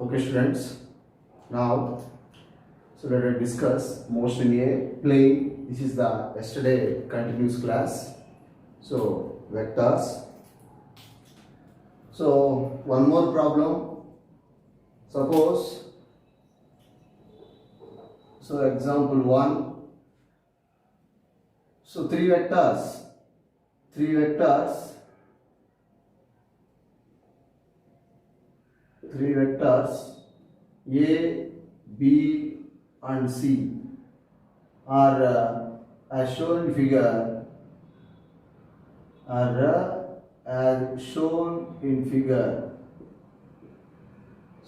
Okay, students. Now, let us discuss motion A plane. This is the yesterday continuous class. So, vectors. So, one more problem. Suppose, example 1. So, three vectors. Three vectors A, B and C are as shown in figure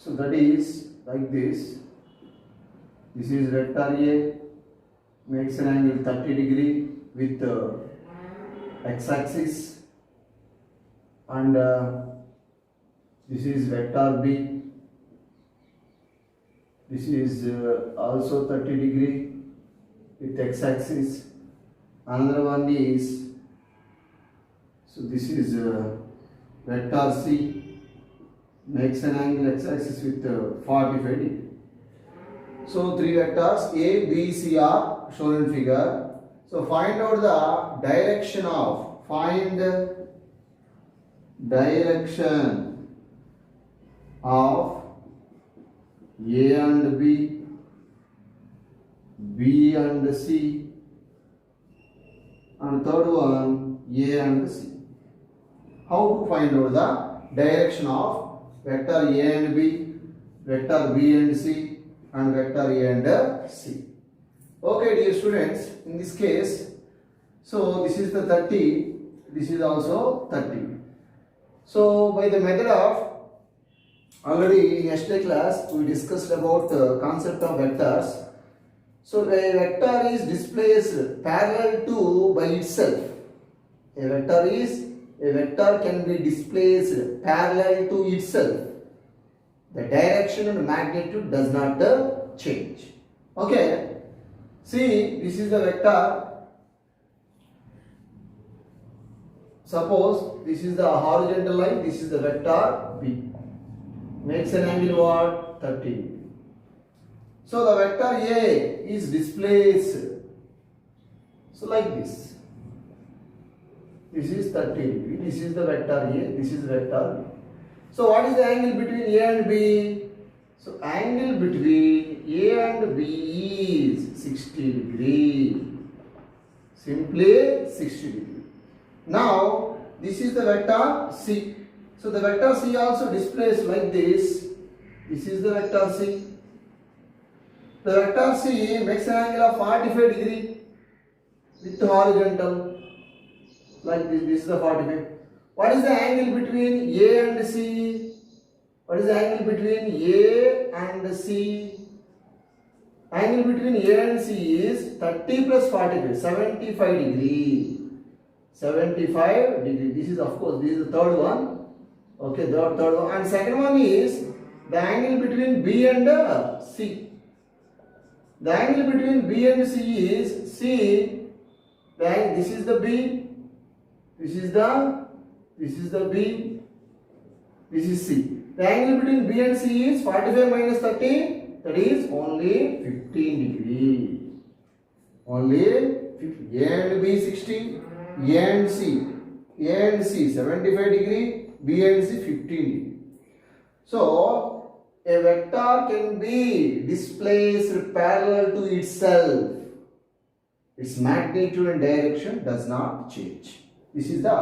So that is like this. This is vector A, makes an angle 30 degree with x-axis, and this is vector B. This is also 30 degree with x-axis. Another one is, this is vector C, makes an angle x-axis with 45 degree. So three vectors A, B, C are shown in figure. So find out the direction of, A and B, B and C, and third one A and C. How to find out the direction of vector A and B, vector B and C, and vector A and C? Okay, dear students, in this case, so this is the 30, this is also 30. So by the method of, already in yesterday class we discussed about the concept of vectors. So a vector is displaced parallel to by itself. A vector can be displaced parallel to itself. The direction and magnitude does not change. Okay. See, this is the vector. Suppose this is the horizontal line, this is the vector B. Makes an angle what? 30. So the vector A is displaced. So like this. This is 30 degree. This is the vector A. This is vector B. So what is the angle between A and B? So angle between A and B is 60 degree. Simply 60 degree. Now this is the vector C. So the vector C also displays like this. This is the vector C. The vector C makes an angle of 45 degree with horizontal. Like this. This is the 45. What is the angle between A and C? What is the angle between A and C? Angle between A and C is 30 plus 45, 75 degree. 75 degree. This is, of course, this is the third one. Okay, the third one. And second one is the angle between B and C. The angle between B and C is C. This is the B. This is the B. This is C. The angle between B and C is 45 minus 30. That is only 15 degree. Only 15. A and B 60. A and C 75 degree. B and C 15 degree. So a vector can be displaced parallel to itself. Its magnitude and direction does not change. This is the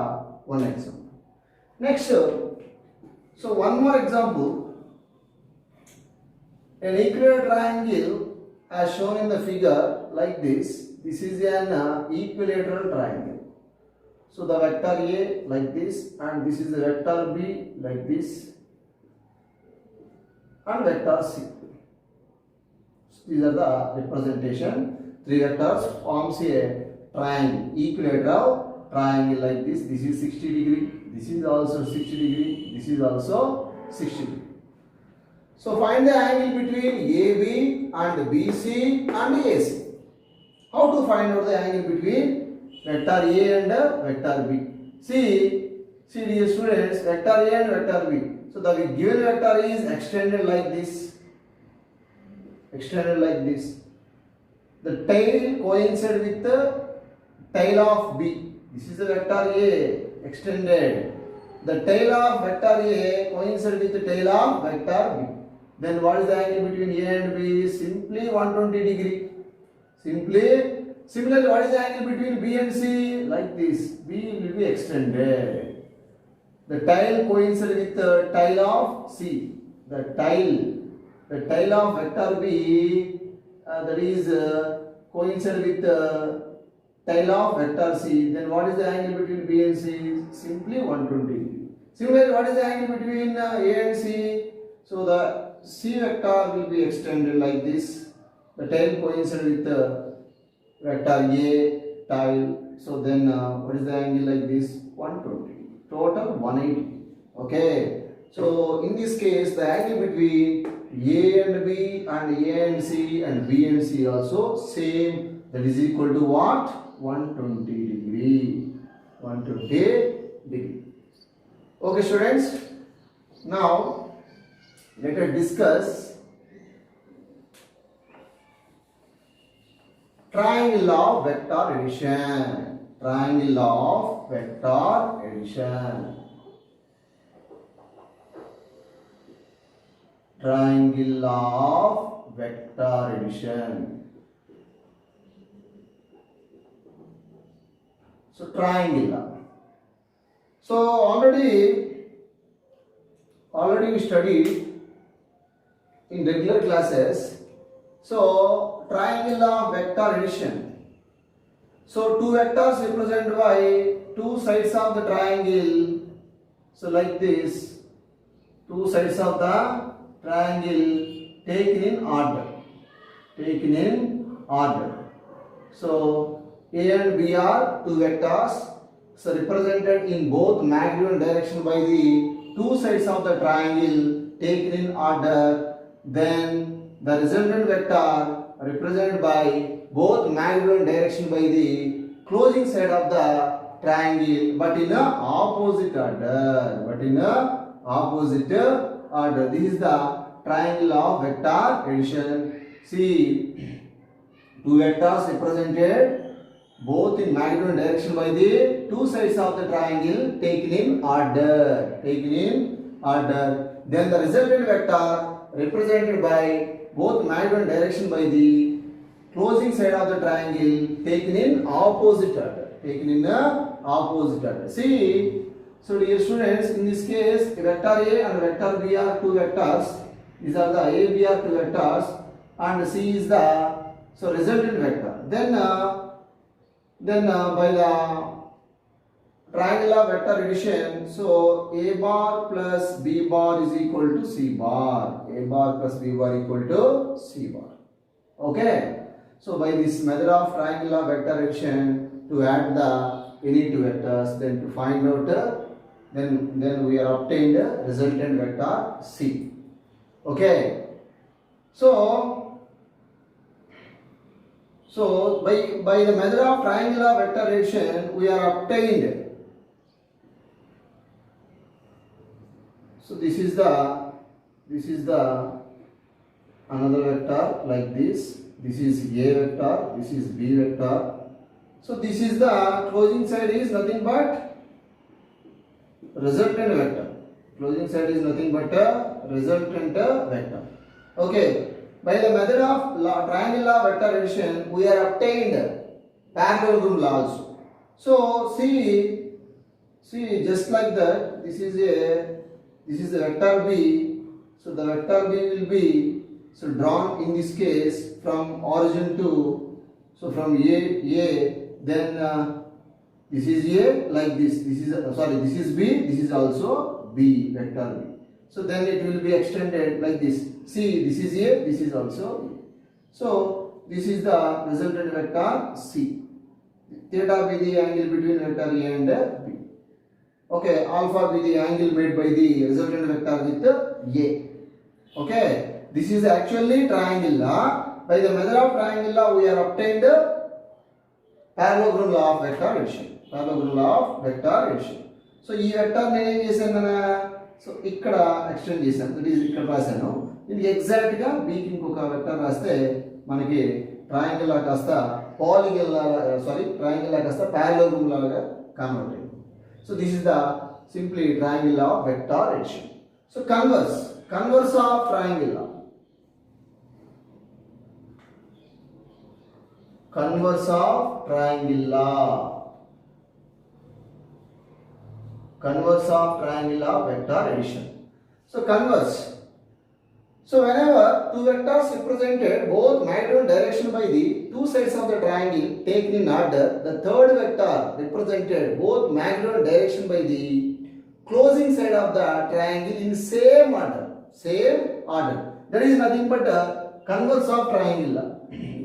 one example. Next, so one more example. An equilateral triangle as shown in the figure like this. This is an equilateral triangle. So the vector A like this, and this is the vector B like this, and vector C. These are the representation. Three vectors forms a triangle, equilateral triangle like this. This is 60 degree. This is also 60 degree. This is also 60 degree. So find the angle between AB and BC and AC. How to find out the angle between vector A and vector B? See, See dear students, vector A and vector B. So the given vector is extended like this. Extended like this. The tail coincides with the tail of B. This is the vector A extended. The tail of vector A coincides with the tail of vector B. Then what is the angle between A and B? Simply 120 degree. Similarly, what is the angle between B and C? Like this. B will be extended. The tail coincides with the tail of C. The tail of vector B that is coincide with the tail of vector C. Then what is the angle between B and C? Simply 120. Similarly, what is the angle between A and C? So the C vector will be extended like this. The tail coincides with the vector A tail. So then what is the angle like this? 120. Total 180. Okay. So in this case, the angle between A and B and A and C and B and C also same. That is equal to what? 120 degree. 120 degree. Okay, students. Now let us discuss triangle of vector addition. Triangle of vector addition. Triangle of vector addition. So triangle. So already we studied in regular classes. So triangle of vector addition. So two vectors represented by two sides of the triangle. So like this, two sides of the triangle taken in order. Taken in order. So A and B are two vectors. So represented in both magnitude and direction by the two sides of the triangle taken in order. Then the resultant vector represented by both magnitude and direction by the closing side of the triangle, but in a opposite order. This is the triangle of vector addition. See, two vectors represented both in magnitude and direction by the two sides of the triangle taken in order. Then the resultant vector represented by both magnitude and direction by the closing side of the triangle taken in opposite order. See, so dear students, in this case, vector A and vector B are two vectors. These are the A, B are two vectors, and C is the resultant vector. Then by the triangle of vector addition, so A bar plus B bar is equal to C bar. A bar plus B bar equal to C bar. Okay. So by this method of triangle of vector addition, to add the any two vectors, then to find out then we are obtained the resultant vector C. Okay. So by the method of triangle of vector addition, we are obtained. So this is the another vector like this. This is A vector, this is B vector. So this is the closing side is nothing but resultant vector. Closing side is nothing but a resultant vector. Okay. By the method of triangle of vector addition, we are obtained parallelogram law also. So see just like that. This is the vector B. So the vector B will be drawn in this case from origin to, so from A, then this is A like this. This is B. This is also B, vector B. So then it will be extended like this. See, this is A. This is also A. So this is the resultant vector C. Theta be the angle between vector A and B. Okay, alpha be the angle made by the resultant vector with A. Okay. This is actually triangle law. By the method of triangle law, we are obtained parallelogram law of vector addition. So ఈ vector నేనేం చేశాను కదా, so ఇక్కడ extend చేశాను, that is ఇక్కడ రాశాను. ఇది ఎగ్జాక్ట్గా బీకి ఇంకొక వెక్టర్ రాస్తే మనకి ట్రయాంగిల్ లాగా కాస్త పాలిగన్ లాగా, ట్రయాంగిల్ లాగా కాస్త ప్యారలోగ్రామ్ లాగా కన్వర్ట్ అయింది. So this is the simply triangle law of vector addition. So converse of triangle law, converse of triangle law, converse of triangle law vector addition. So converse, so whenever two vectors represented both magnitude and direction by the two sides of the triangle taken in order, the third vector represented both magnitude and direction by the closing side of the triangle in same order, that is nothing but a converse of triangle law.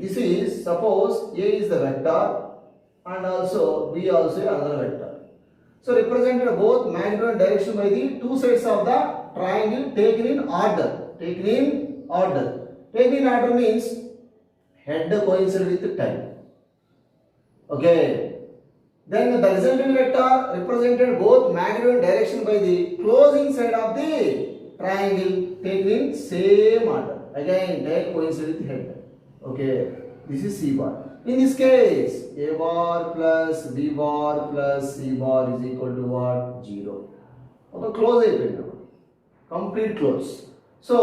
This is, suppose A is the vector and also B also another vector. So represented both magnitude and direction by the two sides of the triangle taken in order. Taken in order means head coincide with tail. Okay. Then the resultant vector represented both magnitude and direction by the closing side of the triangle taken in same order. Again tail coincide with head. Okay, this is C bar. In this case, A bar plus B bar plus C bar is equal to what? 0. Okay, close it. Complete close. So,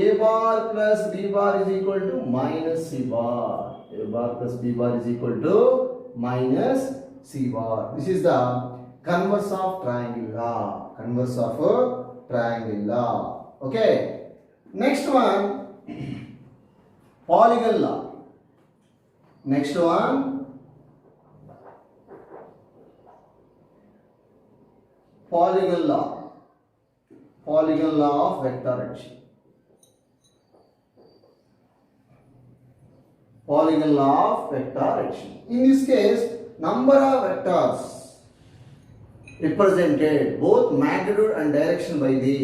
A bar plus B bar is equal to minus C bar. A bar plus B bar is equal to minus C bar. This is the converse of triangle law. Converse of triangle law. Okay. Next one. Polygon law. Next one, polygon law. Polygon law of vector addition. Polygon law of vector addition. In this case, number of vectors represented both magnitude and direction by the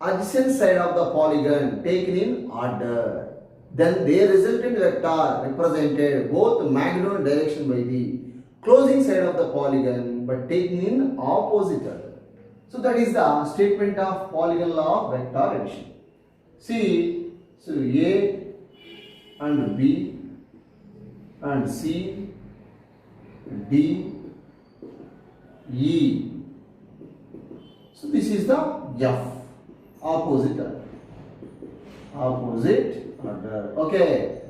adjacent side of the polygon taken in order. Then their resultant vector represented both magnitude and direction by the closing side of the polygon but taken in opposite order. So that is the statement of polygon law of vector addition. See, so A and B and C, D, E. So this is the F, opposite order. Okay.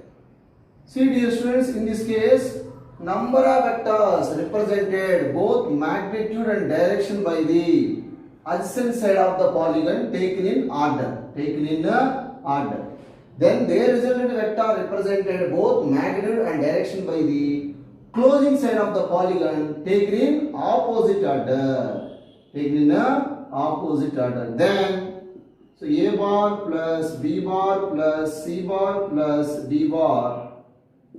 See dear students, in this case, number of vectors represented both magnitude and direction by the adjacent side of the polygon taken in order. Then their resultant vector represented both magnitude and direction by the closing side of the polygon taken in opposite order. Then so A bar plus B bar plus C bar plus D bar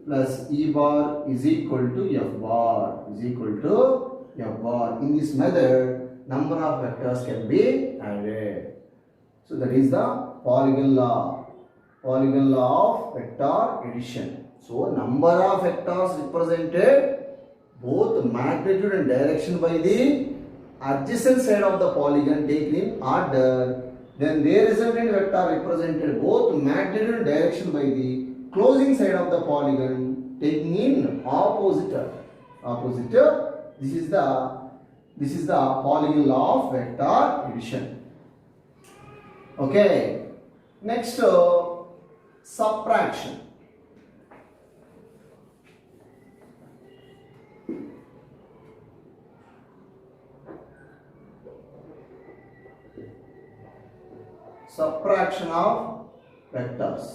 plus E bar is equal to F bar. In this method, number of vectors can be added. So that is the polygon law of vector addition. So number of vectors represented both magnitude and direction by the adjacent side of the polygon taken in order. Then their resultant vector represented both magnitude and direction by the closing side of the polygon taking in opposite order. This is the polygon law of vector addition. Okay. Next, subtraction. Subtraction of vectors.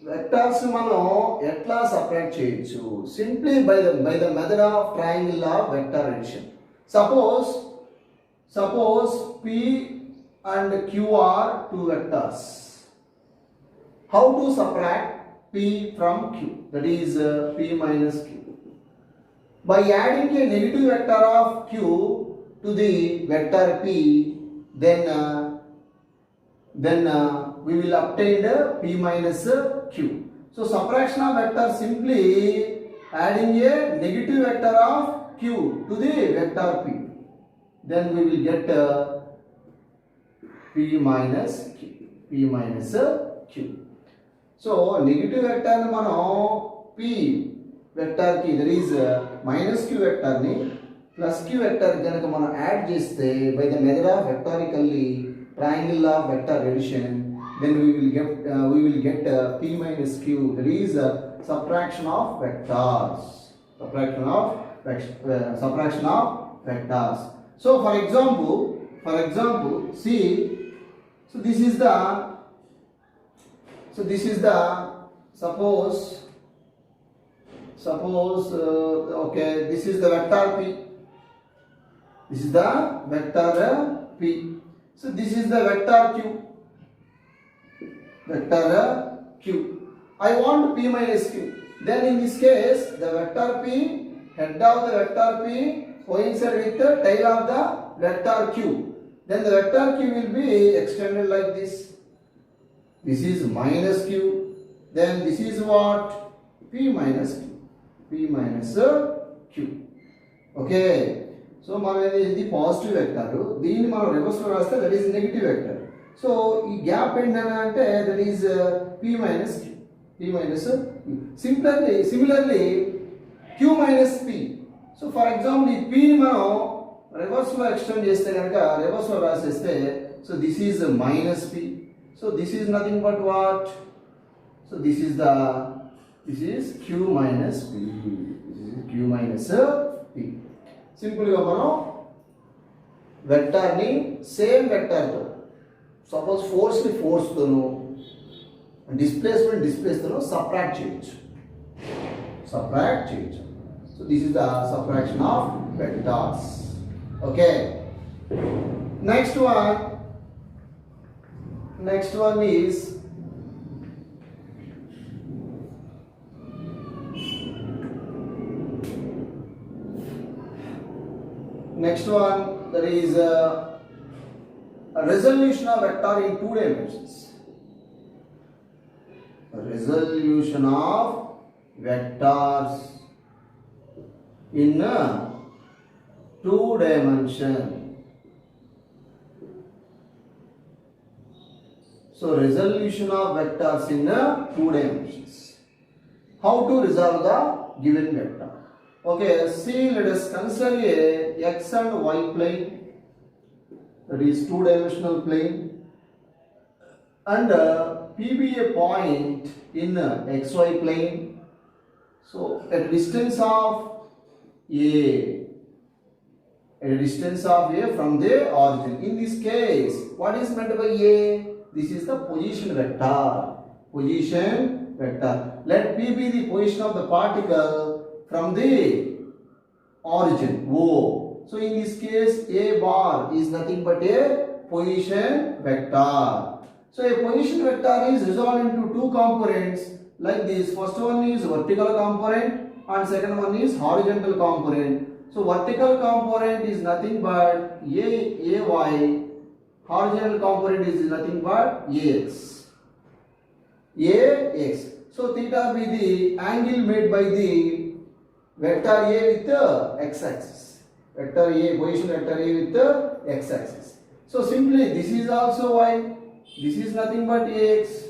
Vectors మనం ఎట్లా separate చేయొచ్చు? Simply by the method of triangle law of vector addition. Suppose P and Q are two vectors. How to subtract P from Q? That is P minus Q. By adding a negative vector of Q to the vector P, then we will obtain the P minus Q. So subtraction of vector simply adding a negative vector of q to the vector p. Then we will get p minus q. P minus q. So negative vector ni manam p vector ki there is minus q vector ni plus q vector ganaka manam add cheste by the method of vectorically triangle of vector addition, then we will get p minus q. There is subtraction of vectors. Subtraction of vectors. So for example, see, so this is the suppose okay, this is the vector p. This is the vector p. So this is the vector q. Vector q. I want p minus q. Then in this case, the vector p, head of the vector p coincide with the tail of the vector q. Then the vector q will be extended like this. This is minus q. Then this is what? P minus q. P minus q. Okay. So this is positive vector. Then reverse that is negative vector. So this gap that is p minus q. P minus q. Similarly, q minus p. So for example, p ni reverse extend cheste ganaka reverse raseste. So this is minus p. So this is nothing but what? So this is q minus p. This is q minus p. Simple ga manam vector ni same vector to, suppose force ni force tonu, displacement tonu subtract cheyochu. So this is the subtraction of vectors. Okay. Next one is that is a resolution of vector in 2 dimensions. A resolution of vectors in 2 dimension. So resolution of vectors in 2 dimensions. How to resolve the given vector? Okay, see, let us consider a x and y plane, that is 2-dimensional plane, and P be a point in xy plane. So at a distance of a from the origin. In this case, what is meant by a? This is the position vector. Let P be the position of the particle from the origin O. So in this case, a bar is nothing but a position vector. So a position vector is resolved into 2 components like this. First one is vertical component and second one is horizontal component. So vertical component is nothing but ay. Horizontal component is nothing but ax. So theta be the angle made by the vector A with the x-axis. Vector A, position vector A with the x-axis. So simply this is also y. This is nothing but ax.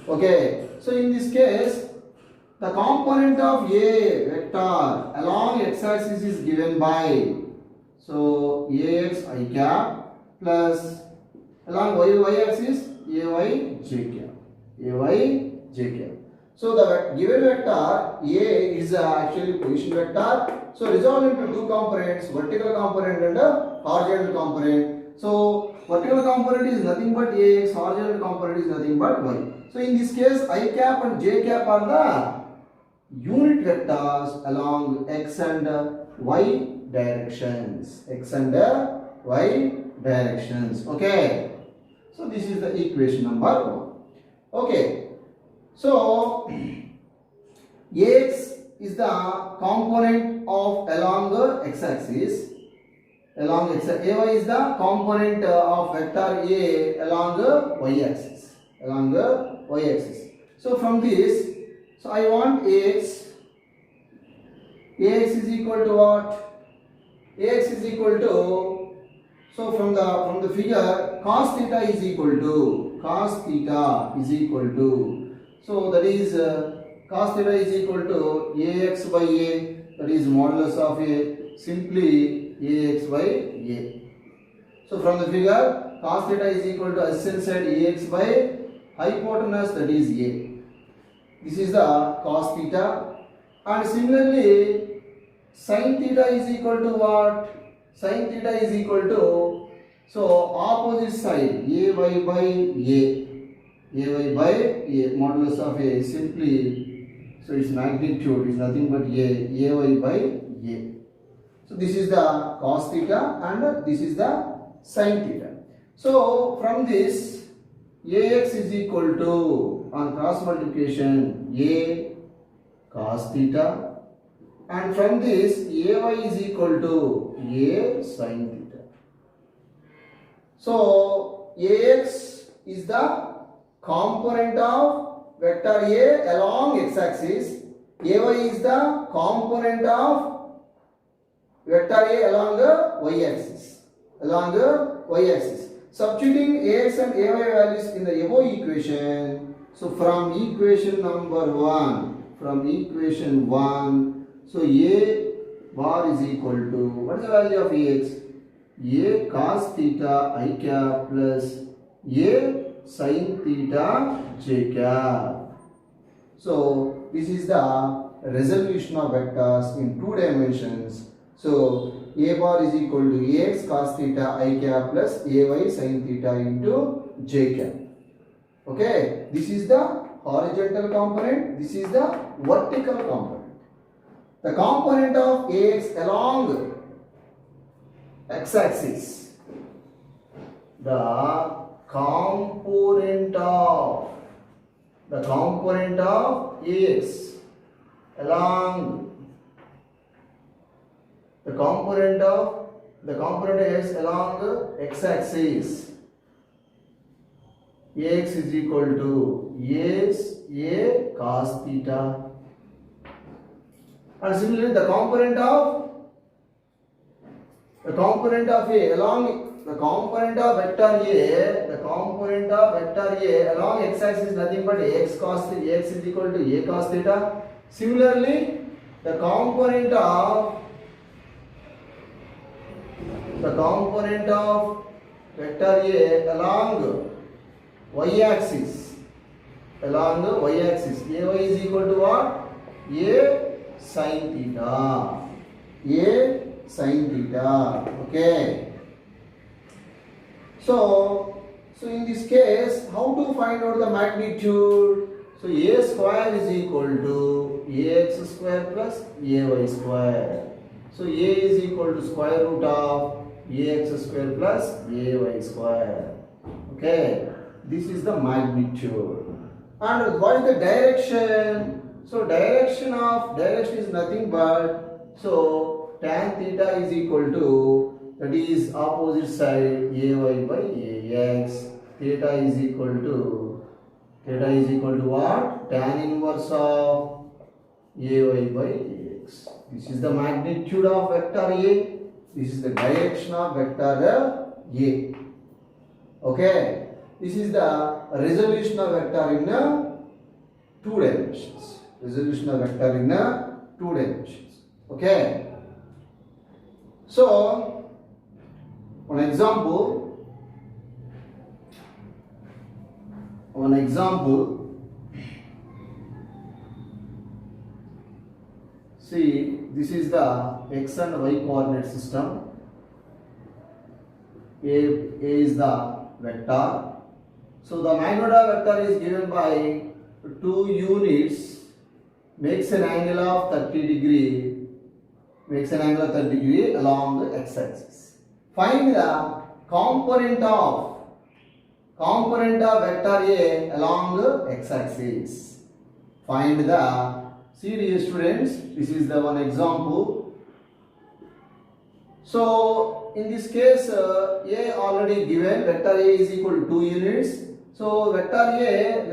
Okay. So in this case, the component of A vector along x-axis is given by, so ax I cap plus along y-axis ay j cap. So the given vector A is actually position vector. So resolved into 2 components, vertical component and horizontal component. So vertical component is nothing but ax, horizontal component is nothing but y. So in this case, I cap and j cap are the unit vectors along x and y directions. Okay. So this is the equation number 1. Okay. So ax is the component of along the x-axis. Ay is the component of vector A along the y-axis. So from this, so I want ax Ax is equal to what? Ax is equal to, so from the figure, cos theta is equal to, so that is cos theta is equal to Ax by A, that is modulus of A, simply Ax by A. So from the figure, cos theta is equal to adjacent side Ax by hypotenuse, that is A. This is the cos theta. And similarly, sin theta is equal to what? Sin theta is equal to, so opposite side Ay by A. Ay by A, modulus of A, simply, so its magnitude is nothing but Ay by A. So this is the cos theta and this is the sin theta. So from this, Ax is equal to, on cross multiplication, A cos theta, and from this Ay is equal to A sin theta. So Ax is the component of vector A along x-axis, Ay is the component of vector A along the y-axis. Substituting Ax and Ay values in the above equation, so from equation 1, so A bar is equal to, what is the value of Ax? A cos theta I cap plus A sin theta j cap. So this is the resolution of vectors in 2 dimensions. So A bar is equal to Ax cos theta I cap plus Ay sin theta into j cap. Okay, this is the horizontal component, this is the vertical component. The component of Ax along x-axis, the component of Ax along the component Ax along the x-axis, Ax is equal to A cos theta, and similarly the component of A along the component of vector A along x-axis is nothing but Ax is equal to A cos theta. Similarly, the component of vector A along y-axis, Ay is equal to what? A sin theta. Okay. So in this case, how to find out the magnitude? So A square is equal to Ax square plus Ay square. So A is equal to square root of Ax square plus Ay square. Okay. This is the magnitude. And what is the direction? So direction is nothing but, so tan theta is equal to, that is opposite side Ay by Ax. Theta is equal to what? Tan inverse of Ay by Ax. This is the magnitude of vector A. This is the direction of vector A. Okay. This is the resolution of vector in 2 dimensions. Okay. So, one example. See, this is the x and y coordinate system. A is the vector. So the magnitude of vector is given by 2 units, makes an angle of 30 degree along the x-axis. Find the component of vector A along the x-axis. Find the, see dear students, this is the one example. So in this case, A already given, vector A is equal to 2 units. So vector A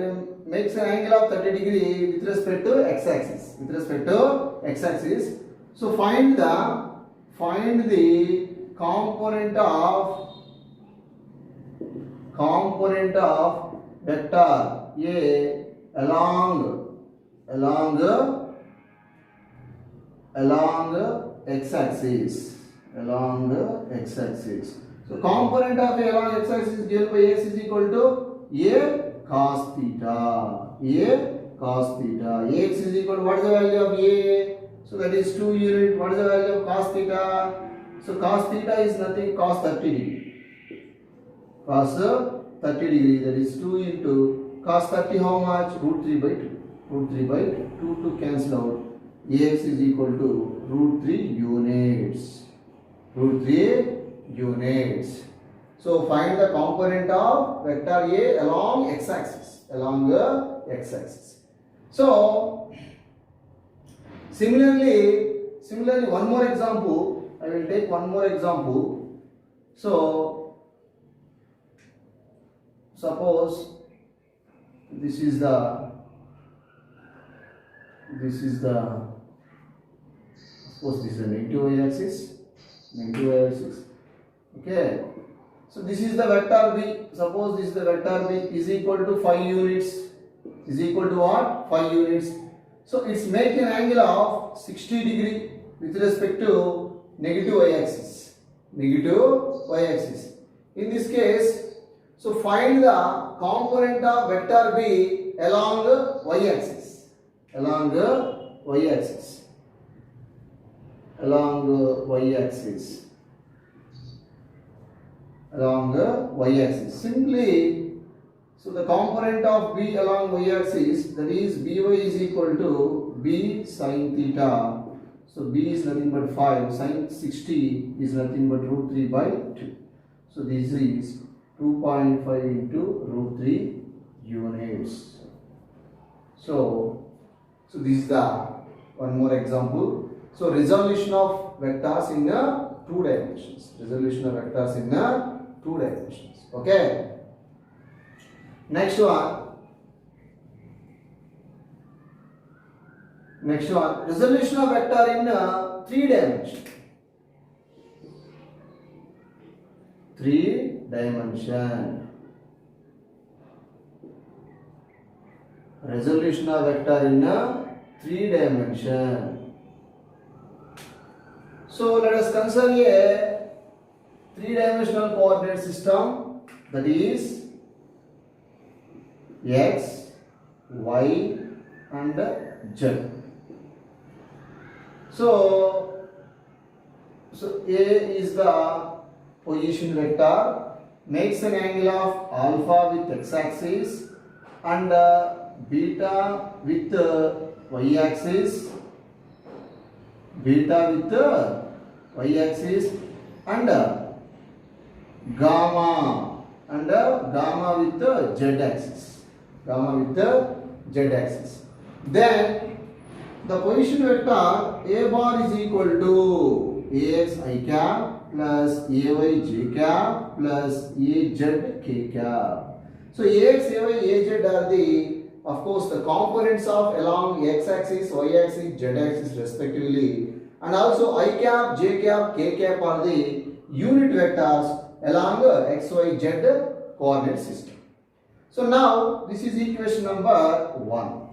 makes an angle of 30 degree with respect to x-axis. So find the component of vector A along x-axis. So component of A along x-axis is given by x is equal to A cos theta. Ax is equal to, what is the value of A? So that is 2 unit. What is the value of cos theta? So cos theta is nothing, cos 30 degree. Cos 30 degree, that is 2 into cos 30, how much? Root 3 by 2. Root 3 by 2 to cancel out. Ax is equal to root 3 units. So find the component of vector A along x-axis. So similarly one more example. I will take one more example. So suppose this is the suppose this is the negative y-axis. Okay. So this is the vector B. Suppose this is the vector B is equal to 5 units. Is equal to what? 5 units. So it's making an angle of 60 degree with respect to negative y-axis. In this case, so find the component of vector B along y-axis. Simply, so the component of B along y-axis, that is By is equal to B sin theta. So B is nothing but 5, sin 60 is nothing but root 3 by 2. So this is 2.5 into root 3 units. So this is the one more example. So resolution of vectors in 2 dimensions. Okay. Next one. Resolution of vector in 3 dimensions. 3 dimension. Resolution of vector in 3 dimension. So let us consider a 3-dimensional coordinate system, that is x, y and z. So A is the position vector, makes an angle of alpha with x-axis and beta with y-axis, and gamma with the z-axis. Then the position vector A bar is equal to Ax I cap plus Ay j cap plus Az k cap. So Ax, Ay, Az are the, of course, the components of along x-axis, y-axis, z-axis respectively, and also I cap, j cap, k cap are the unit vectors along x, y, z coordinate system. So now this is equation number 1.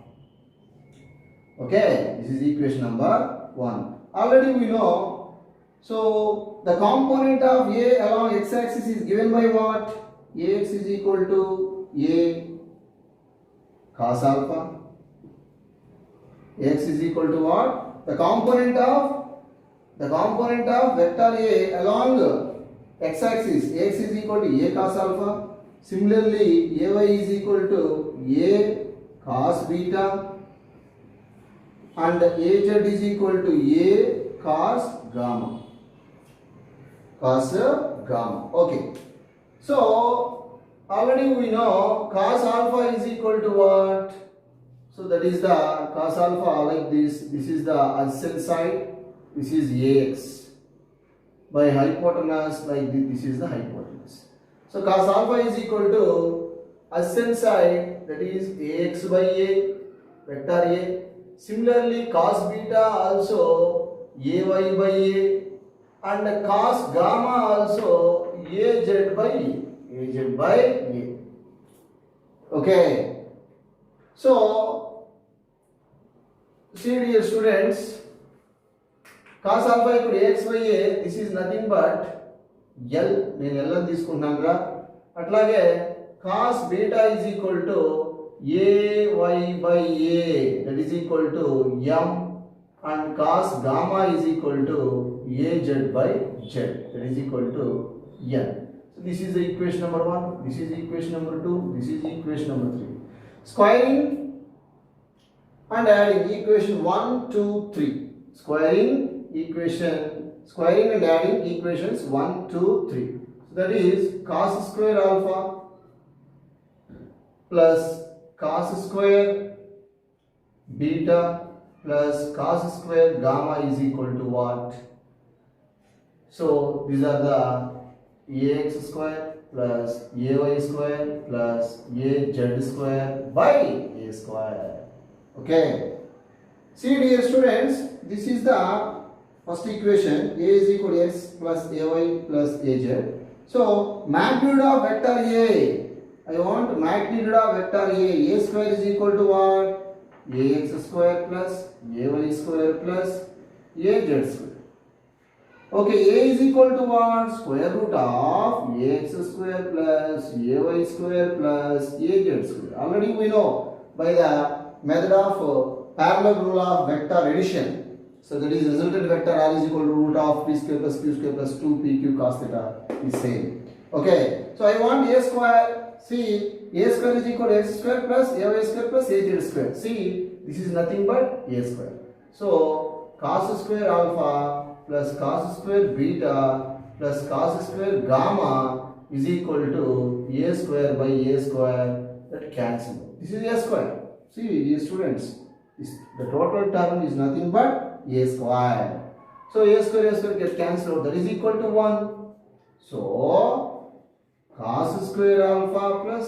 Okay, this is equation number 1. Already we know. So the component of A along x-axis is given by what? Ax is equal to A cos alpha. X is equal to what? The component of vector A along x-axis, Ax is equal to A cos alpha. Similarly, Ay is equal to A cos beta and Az is equal to A cos gamma. Okay. So already we know cos alpha is equal to what? So that is the cos alpha like this. This is the adjacent side. This is Ax. By hypotenuse like this is the hypotenuse. So cos alpha is equal to adjacent side, that is Ax by A, vector A. Similarly, cos beta also ay by a, and cos gamma also az by a. Okay, so see dear students, cos alpha equal ax by a, this is nothing but L, నేను L అని తీసుకుంటున్నాను రా. అట్లాగే cos beta is equal to ay by a, that is equal to m, and cos gamma is equal to az by z, that is equal to n. So this is the equation number 1, this is equation number 2, this is equation number 3. Squaring and adding equation 1, 2, 3. Squaring and adding equations 1, 2, 3. So that is cos square alpha plus cos square beta plus cos square gamma is equal to what? So these are the ax square plus ay square plus az square by a square. Okay. See dear students, this is the first equation. A is equal to x plus ay plus az. So magnitude of vector A, I want magnitude of vector A. A square is equal to what? Ax square plus ay square plus az square. Okay, A is equal to what? Square root of ax square plus ay square plus az square. Already we know by the method of parallel rule of vector addition. So that is resultant vector R is equal to root of p square plus q square plus 2pq cos theta is same. Okay, so I want a square. See, a square is equal to x square plus ay square plus az square. See, this is nothing but a square. So cos square alpha plus cos square beta plus cos square gamma is equal to a square by a square. That cancel. This is a square. See, dear students, the total term is nothing but a square. So a square get cancelled. That is equal to 1. So cos square alpha plus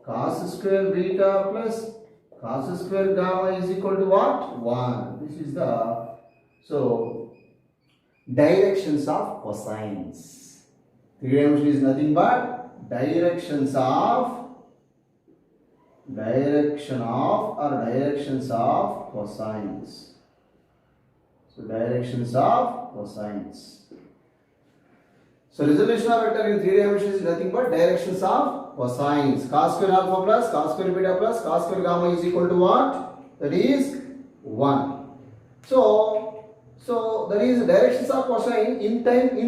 cos square beta plus cos square gamma is equal to what? 1. This is the directions of cosines. Three-dimension is nothing but directions of cosines. So directions of cosines. So resolution of vector in three dimensions is nothing but directions of cosines. Cos square alpha plus cos square beta plus cos square gamma is equal to what? That is 1. So that is directions of cosine in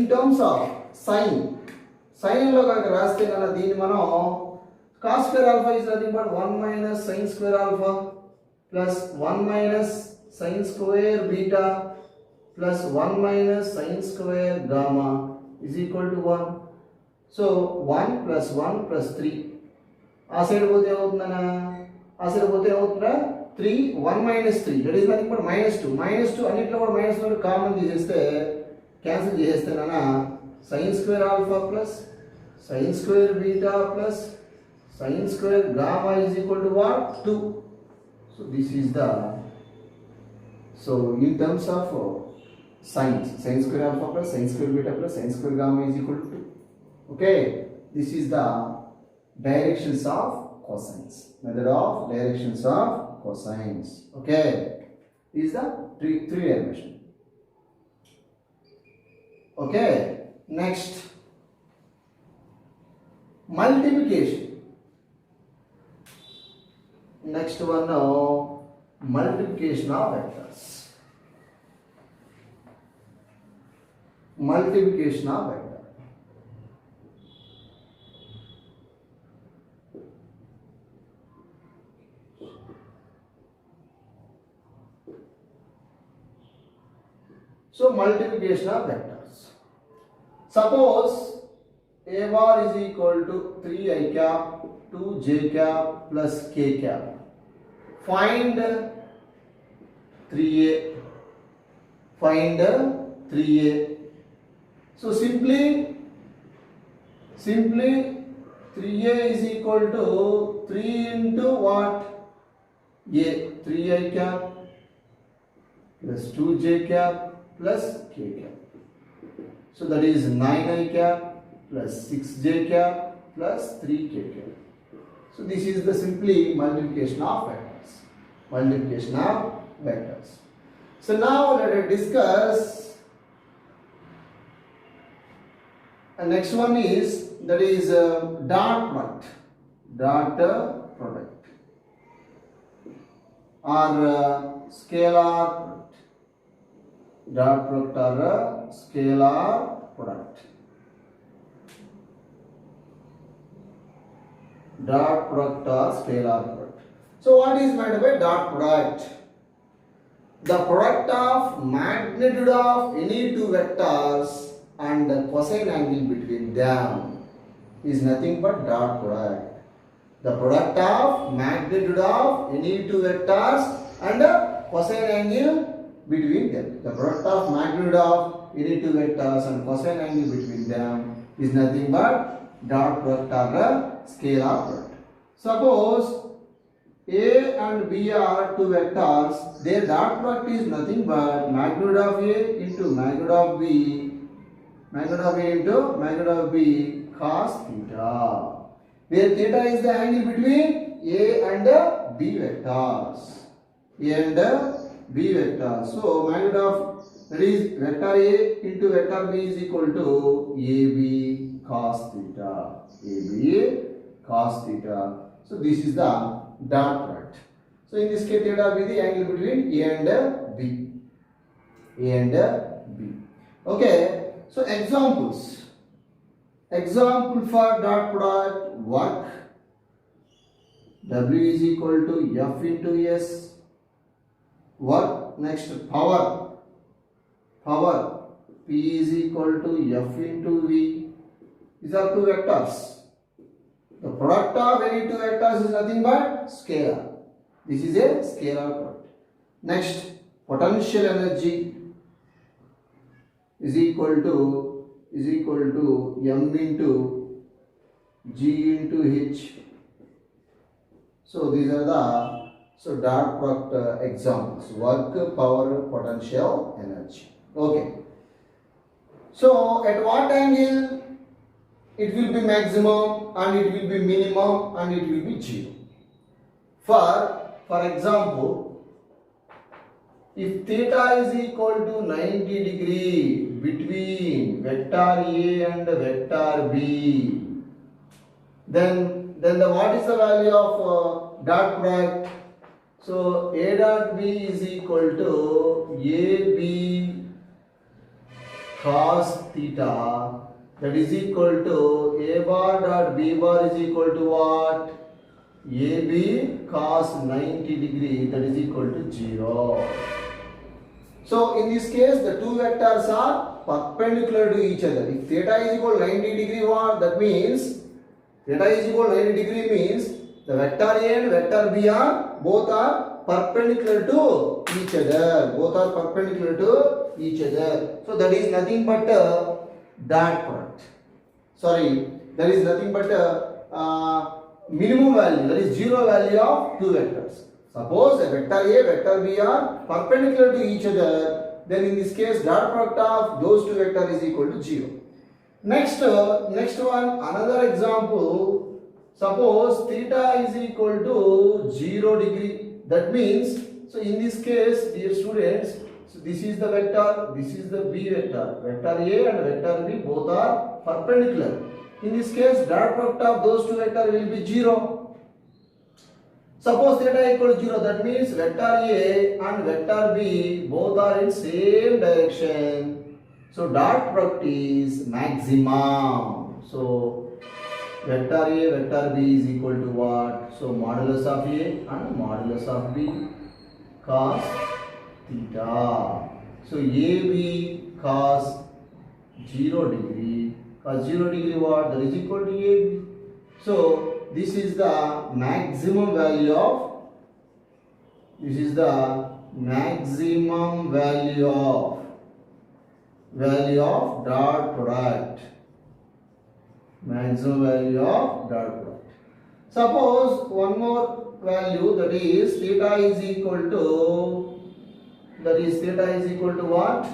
terms of sine. Sine lo ganaka raste gana deenni manam cos square alpha is nothing but 1 minus sin square alpha plus 1 minus sin square beta plus 1 minus sin square gamma is equal to 1. So 1 plus 1 plus 3. ఆ side పోతే ఏమవుతుందనా? ఆ side పోతే ఏమవుతుందా? 3 1 minus 3, that is nothing but minus 2. Minus 2 అన్నిట్లో కూడా minus లో common తీసేస్తే cancel చేసేస్తేనా sin square alpha plus sin square beta plus sin square gamma is equal to what? 2. So this is the, so in terms of sines, sin square alpha plus sin square beta plus sin square gamma is equal to 2. Okay, this is the directions of cosines, method of directions of cosines. Okay, this is the three dimension. Okay, next multiplication. Next one now, multiplication of vectors. Multiplication of vector. So multiplication of vectors. Suppose a bar is equal to 3i cap 2j cap plus k cap. Find 3a. Find 3a. So simply 3a is equal to 3 into what? A, 3i cap plus 2j cap plus k cap. So that is 9i cap plus 6j cap plus 3k cap. So this is the simply multiplication of vectors. Multiplication of vectors. So now let us discuss. And next one is that is dot product. Dot product or scalar product. Dot product or scalar product. Dot product or scalar product. So what is meant by dot product? The product of magnitude of any two vectors and the cosine angle between them is nothing but dot product. The product of magnitude of any two vectors and the cosine angle between them. The product of magnitude of any two vectors and cosine angle between them is nothing but dot product or scalar product. Suppose A and B are two vectors, their dot product is nothing but magnitude of A into magnitude of B, magnitude of A into magnitude of B cos theta, where theta is the angle between A and B vectors. A and B vectors. So magnitude of that is vector A into vector B is equal to AB cos theta. AB cos theta. So this is the dot product. So in this case theta will be the angle between A and B. A and B. Okay. So examples. Example for dot product: work W is equal to F into S. Work. Next power. Power P is equal to F into V. These are two vectors. The product of any two vectors is nothing but scalar. This is a scalar product. Next, potential energy is equal to M into G into H. So these are the dot product examples: work, power, potential, energy. Okay. So at what angle it will be maximum and it will be minimum and it will be zero? For example, if theta is equal to 90 degree between vector A and vector B, then what is the value of dot product? So A dot B is equal to AB cos theta, that is equal to A bar dot B bar is equal to what? AB cos 90 degree, that is equal to 0. So in this case the two vectors are perpendicular to each other. If theta is equal to 90 degree, what that means? Theta is equal to 90 degree means the vector A and vector B are both are perpendicular to each other. Both are perpendicular to each other. So that is nothing but dot product. Sorry, that is nothing but minimum value, that is zero value of two vectors. Suppose a vector A, vector B are perpendicular to each other, then in this case dot product of those two vectors is equal to 0. Next one, another example. Suppose theta is equal to 0 degree. That means, so in this case, dear students, so this is the vector, this is the B vector. Vector A and vector B both are perpendicular. In this case, dot product of those two vectors will be 0. Suppose theta equal to 0, that means vector A and vector B both are in same direction. So dot product is maximum. So vector A, vector B is equal to what? So modulus of A and modulus of B cos theta. So AB cos 0 degree. Cos 0 degree what? That is equal to AB. So this is the maximum value of, this is the maximum value of dot product. Maximum value of dot product. Suppose one more value, that is theta is equal to, that is theta is equal to what?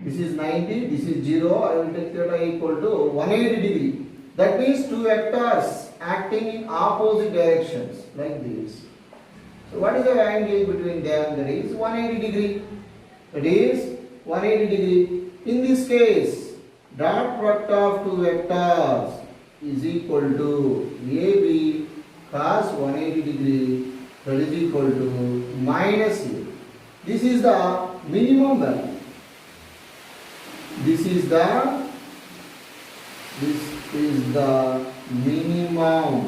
This is 90, this is 0. I will take theta equal to 180 degree. That means two vectors acting in opposite directions like this. So what is the angle between them? That is 180 degree. That is 180 degree. In this case, dot product of two vectors is equal to AB cos 180 degree, that is equal to minus A. This is the minimum value. This is the minimum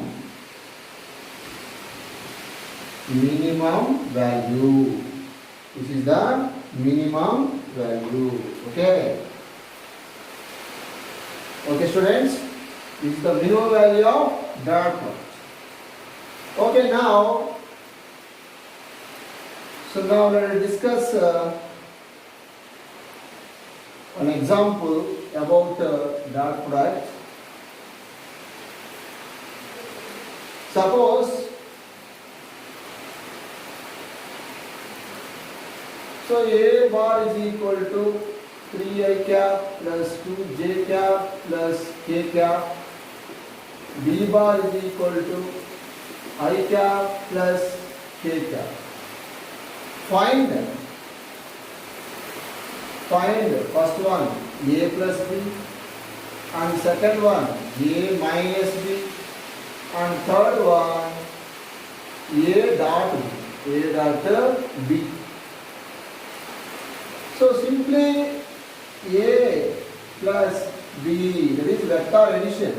value. This is the minimum value. Okay. Okay, students. This is the minimum value of dot product. Okay, now. So now let us discuss an example about dot product. Suppose, so A bar is equal to 3I cap plus 2J cap plus K cap. B bar is equal to I cap plus K cap. Find first one A plus B and second one A minus B and third one A dot B. So simply A plus B, that is vector addition.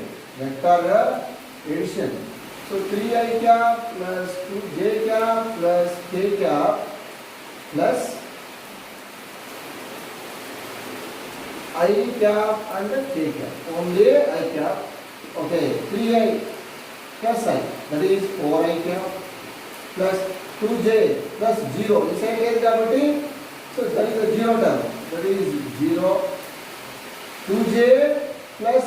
So 3I cap plus 2J cap plus K cap plus I cap and K cap. Only I cap. Okay, 3I plus I, that is 4I cap plus 2J plus 0. Inside is కాబట్టి, so that is a 0 term. That is 0. 2J plus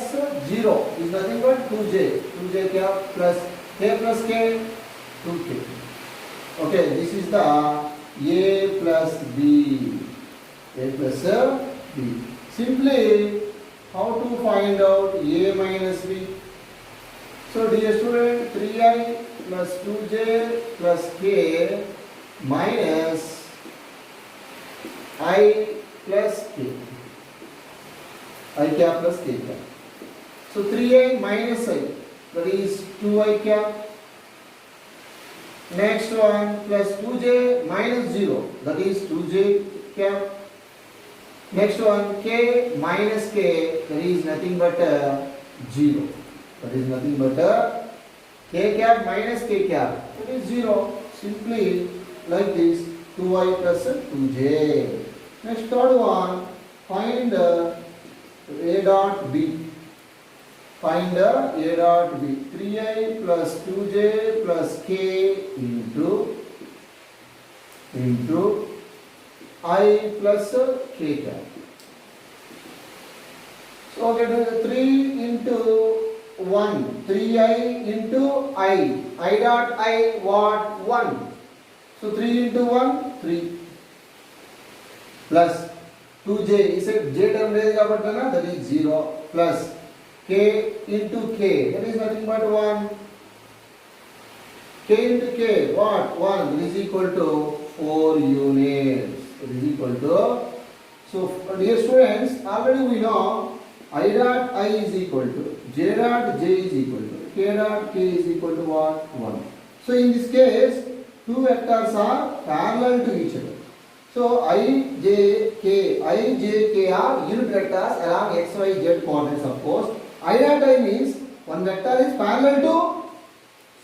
0 is nothing but 2J. 2J cap plus K plus K, 2K. Okay, this is the A plus B. A plus B. Simply, how to find out A minus B? So, dear student, 3I plus 2J plus K minus I plus K. I cap plus K cap. So, 3I minus I, that is 2I cap. Next one plus 2J minus 0, that is 2J cap. Next one K minus K, that is nothing but 0. That is nothing but K cap minus K cap, that is 0. Simply like this, 2I plus 2J. Next third one, find A dot B. Find A dot B. 3I plus 2J plus K into I plus K cap. So get 3 into 1. 3I into I dot I what? 1. So 3 into 1, 3. Plus 2J, is it J term raised that is 0. Plus K into K, that is nothing but 1. K into K, what? 1, that is equal to 4 units. It is equal to, so dear students, already we know I dot I is equal to, J dot J is equal to, K dot K is equal to what? 1. So in this case, two vectors are parallel to each other. So I, J, K are unit vectors along X, Y, Z coordinates of course. I dot I means one vector is parallel to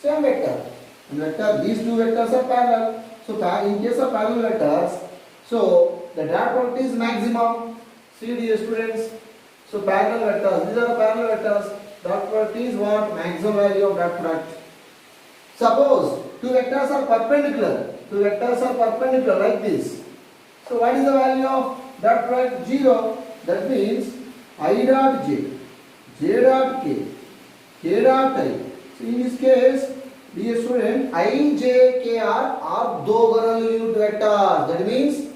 same vector. And vector, these two vectors are parallel. So in case of parallel vectors, so the dot product is maximum. See dear students. So parallel vectors, these are parallel vectors. Dot product is what? Maximum value of dot product. Suppose two vectors are perpendicular. Two vectors are perpendicular like this. So what is the value of dot product? 0. That means I dot J, J dot K, K dot I. So in this case, dear student, I, J, K are orthogonal unit vectors. That means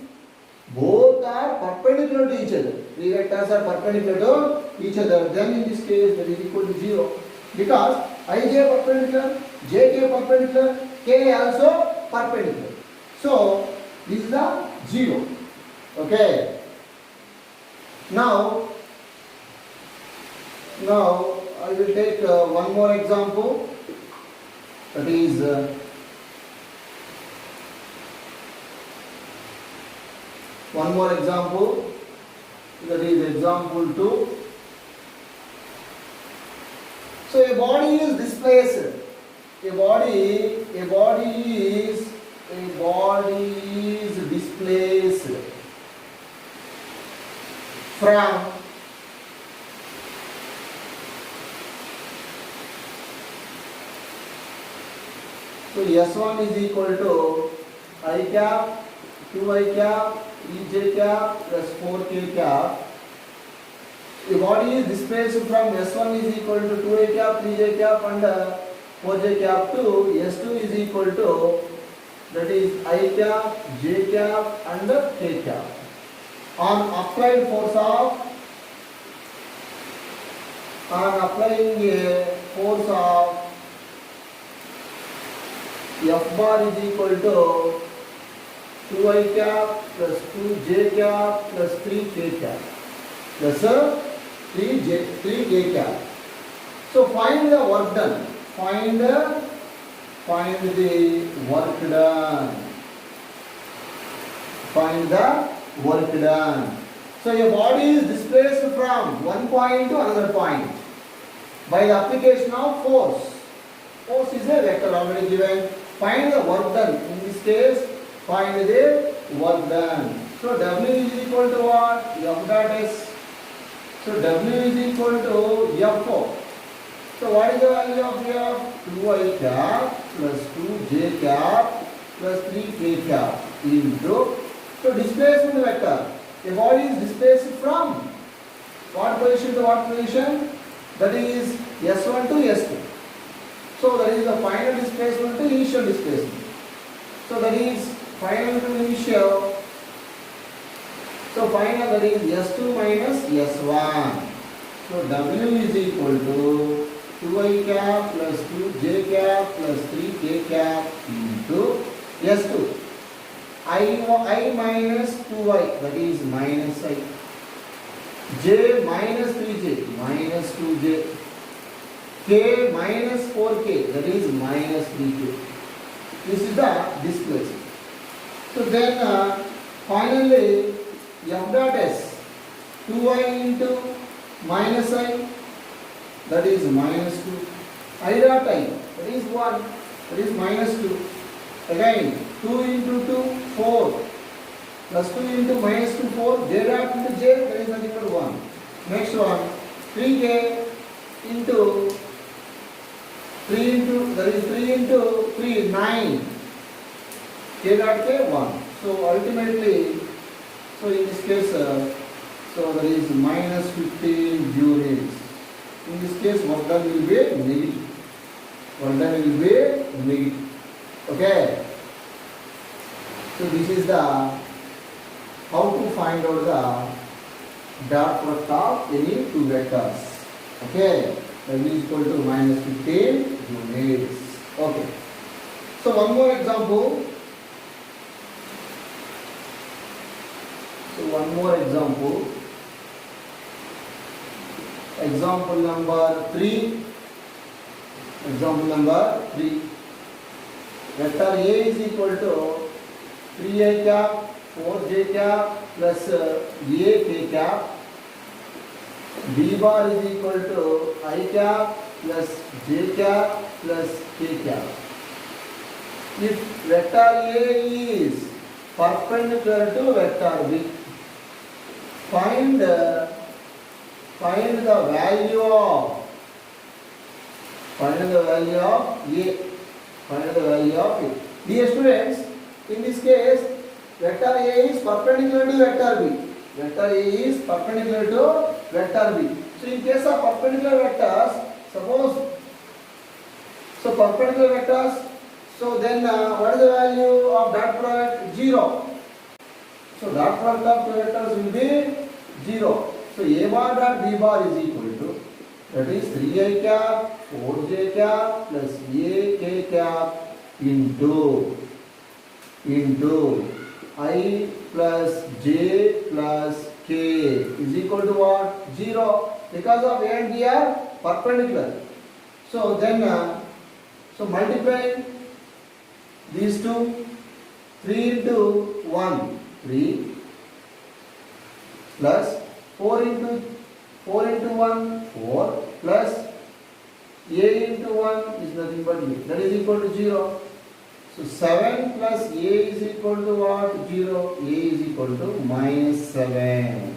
both are perpendicular to each other. Three vectors are perpendicular to each other. Then in this case that is equal to 0. Because ij perpendicular, jk perpendicular, k also perpendicular. So this is the 0. Okay. Now I will take one more example. That is one more example. That is example 2. So a body is displaced. A body is displaced from so S1 is equal to I cap, 2I cap, 3J cap plus 4K cap. The body is displaced from S1 is equal to 2A cap, 3J cap and 4J cap to S2 is equal to, that is I cap, J cap and K cap. On applying a force of F bar is equal to 2I cap plus 2J cap plus 3K cap plus 3K cap. So find the work done. Find the work done. Find the work done. So your body is displaced from one point to another point by the application of force. Force is a vector already given. Find the work done. In this case, find the work done. So W is equal to what? F dot S. So W is equal to F4. So what is the value of F? 2I cap plus 2J cap plus 3K cap into, so displacement vector. A body is displaced from what position to what position? That is S1 to S2. So that is the final displacement to initial displacement. So that is final to initial. So final, that is S2 minus S1. So W is equal to 2I cap plus 2J cap plus 3K cap into S2. I minus 2I, that is minus I. J minus 3J, minus 2J. K minus 4K, that is minus 3K. This is the displacement. So then finally F dot S, 2I into minus I, that is minus 2. I dot I, that is 1, that is minus 2. Again 2 into 2, 4. Plus 2 into minus 2, 4. J dot into J, that is nothing but 1. Next one, 3K into 3 into, that is 3 into 3, 9. K dot K, 1. So ultimately, so in this case, so there is minus 15 units. In this case, work done will be negative. Work done will be negative. Okay. So this is the how to find out the dot product of any two vectors. Okay. W is equal to minus 15 units. Okay. So one more example. Example number 3. Example number 3. Vector A is equal to 3I cap, 4J cap plus AK cap. B bar is equal to I cap plus J cap plus K cap. If vector A is perpendicular to vector B, find the value of A. Find the value of A. Dear students, in this case, vector A is perpendicular to vector B. Vector A is perpendicular to vector B. So in case of perpendicular vectors, suppose, so perpendicular vectors, so then what is the value of dot product? 0. So dot product of two vectors will be 0. So A bar dot B bar is equal to, that is 3I cap 4J cap plus AK cap into I plus J plus K is equal to what? 0. Because of A and B are perpendicular. So then, so multiplying these two, 3 into 1, 3 plus 4 into 1, 4 plus A into 1 is nothing but A. That is equal to 0. So 7 plus A is equal to what? 0. A is equal to minus 7.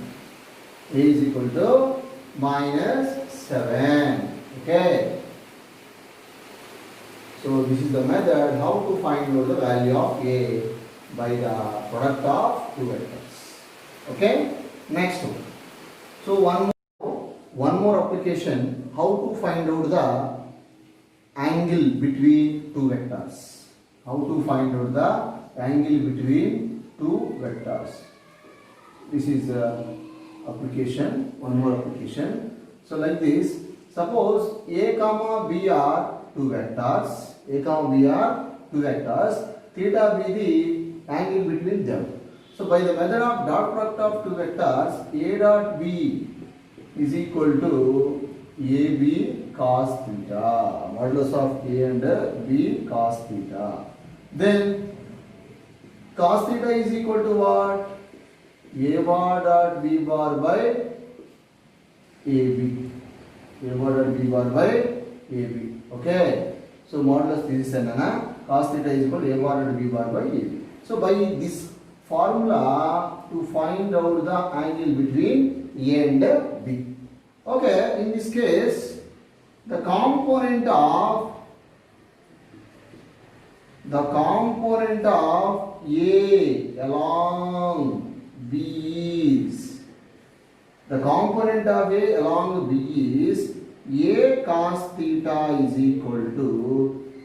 A is equal to minus 7. Okay. So this is the method how to find out the value of A by the product of two vectors. Okay. Next one. So one more application, how to find out the angle between two vectors. How to find out the angle between two vectors. This is application, one more application. So like this, suppose A comma B are two vectors, A comma B are two vectors, theta be the angle between them. So by the method of dot product of two vectors, A dot B is equal to AB cos theta, modulus of A and B cos theta. Then cos theta is equal to what? A bar dot B bar by AB. A bar dot B bar by AB. Okay. So modulus this is another cos theta is equal to A bar dot B bar by AB. So by this formula to find out the angle between A and B. Okay. In this case, the component of A along B is, the component of A along B is A cos theta is equal to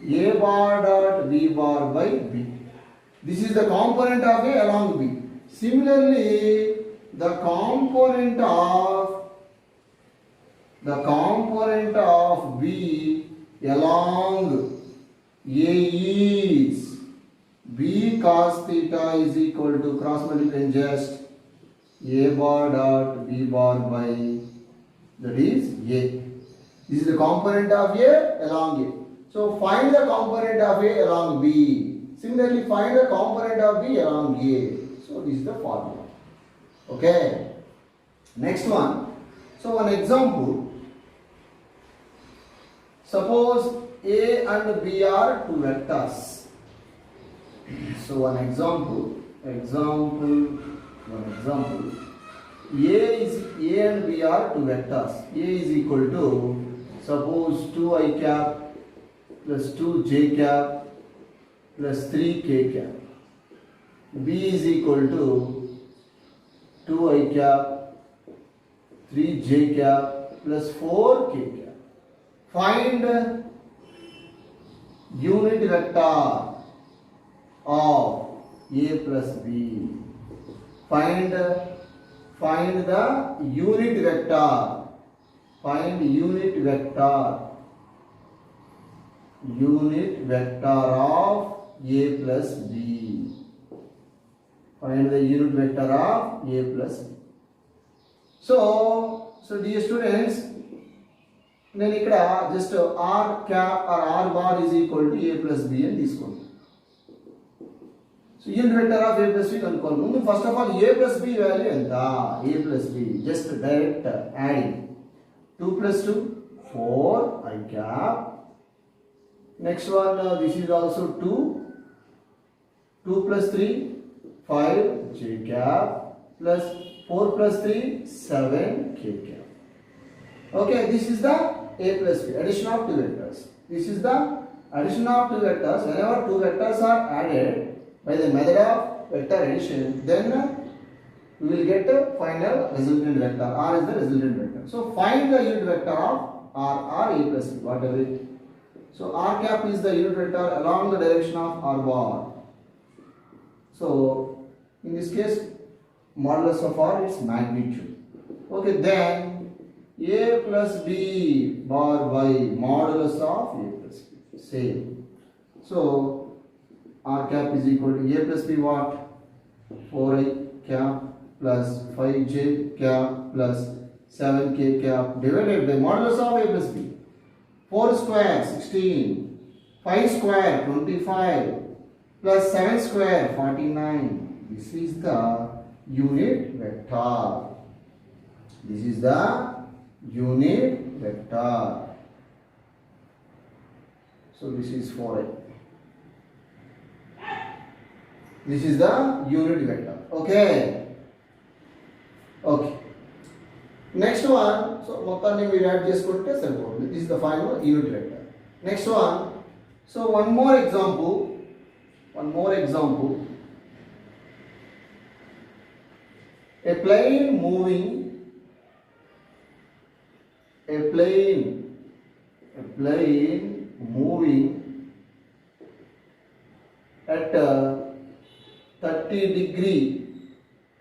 A bar dot B bar by B. This is the component of A along B. Similarly, the component of B along A is B cos theta is equal to, cross multiplying just A bar dot B bar by, that is A. This is the component of A along A. So find the component of A along B. Similarly, find the component of B along A. So this is the formula. Okay. Next one. So one example. Suppose A and B are two vectors. So one example. A and B are two vectors. A is equal to, suppose 2I cap plus 2J cap plus 3K cap. B is equal to 2I cap 3J cap plus 4K cap. Find unit vector of A plus B. Find the unit vector. Find unit vector of A plus B. Find the unit vector of A plus B. So dear students, నేను ఇక్కడ just R cap R R bar is equal to A plus B అని తీసుకోండి. So unit vector of A plus B కనుక్కోవాలి. ముందు first of all A plus B value ఎంత? A plus B just direct adding 2 plus 2 4 I cap. Next one, this is also 2 plus 3 5 J cap plus 4 plus 3 7 K cap. Okay, this is the A plus B, addition of two vectors. This is the addition of two vectors. Whenever two vectors are added by the method of vector addition, then we will get a final resultant vector. R is the resultant vector. So find the unit vector of R A plus B, whatever it. So R cap is the unit vector along the direction of R bar. So in this case, modulus of R is magnitude. Okay, then a plus b bar y modulus of a plus b. Same. So r cap is equal to a plus b what? 4i cap plus 5j cap plus 7k cap divided by modulus of a plus b. 4 square 16, 5 square 25 plus 7 square 49. This is the unit vector. This is the unit vector. So this is 4i. This is the unit vector. Okay. Okay. Next one. So మొత్తాన్ని we add చేసుకుంటే సరిపోతుంది. This is the final unit vector. Next one. So one more example. A plane moving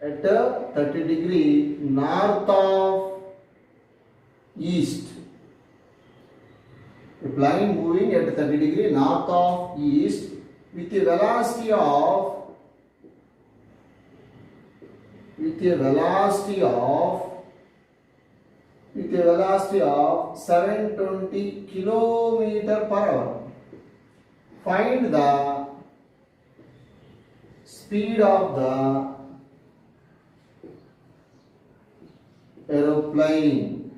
at 30 degree north of east. A plane moving at 30 degree north of east with a velocity of 720 kilometer per hour. Find the speed of the aeroplane.